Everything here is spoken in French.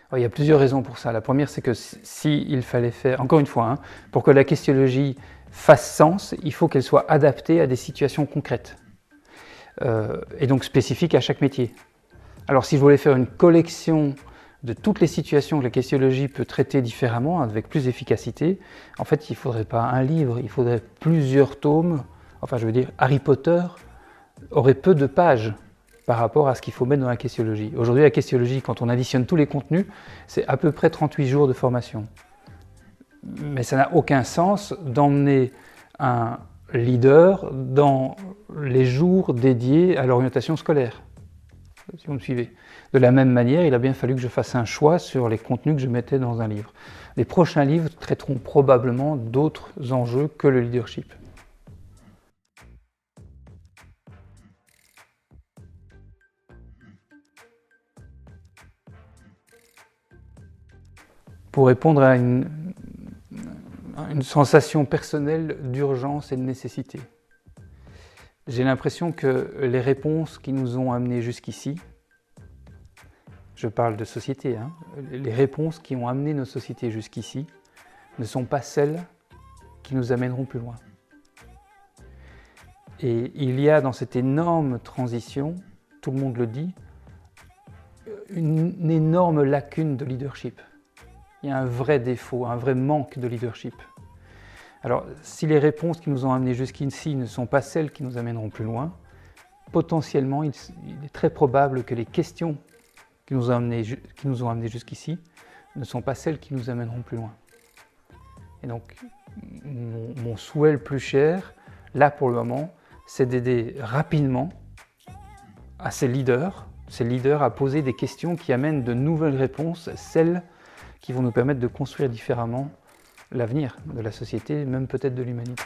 Alors, il y a plusieurs raisons pour ça. La première, c'est que il fallait faire, encore une fois, hein, pour que la questionnologie fasse sens, il faut qu'elle soit adaptée à des situations concrètes et donc spécifiques à chaque métier. Alors si je voulais faire une collection de toutes les situations que la questionnologie peut traiter différemment, avec plus d'efficacité, en fait il ne faudrait pas un livre, il faudrait plusieurs tomes. Enfin je veux dire, Harry Potter aurait peu de pages par rapport à ce qu'il faut mettre dans la questionnologie. Aujourd'hui la questionnologie, quand on additionne tous les contenus, c'est à peu près 38 jours de formation. Mais ça n'a aucun sens d'emmener un leader dans les jours dédiés à l'orientation scolaire. Si vous me suivez. De la même manière, il a bien fallu que je fasse un choix sur les contenus que je mettais dans un livre. Les prochains livres traiteront probablement d'autres enjeux que le leadership. Pour répondre à une sensation personnelle d'urgence et de nécessité. J'ai l'impression que les réponses qui nous ont amenés jusqu'ici, je parle de société, hein, les réponses qui ont amené nos sociétés jusqu'ici ne sont pas celles qui nous amèneront plus loin. Et il y a dans cette énorme transition, tout le monde le dit, une énorme lacune de leadership. Il y a un vrai défaut, un vrai manque de leadership. Alors, si les réponses qui nous ont amenés jusqu'ici ne sont pas celles qui nous amèneront plus loin, potentiellement, il est très probable que les questions qui nous ont amenés jusqu'ici ne sont pas celles qui nous amèneront plus loin. Et donc, mon souhait le plus cher, là pour le moment, c'est d'aider rapidement à ces leaders à poser des questions qui amènent de nouvelles réponses, celles qui vont nous permettre de construire différemment l'avenir de la société, même peut-être de l'humanité.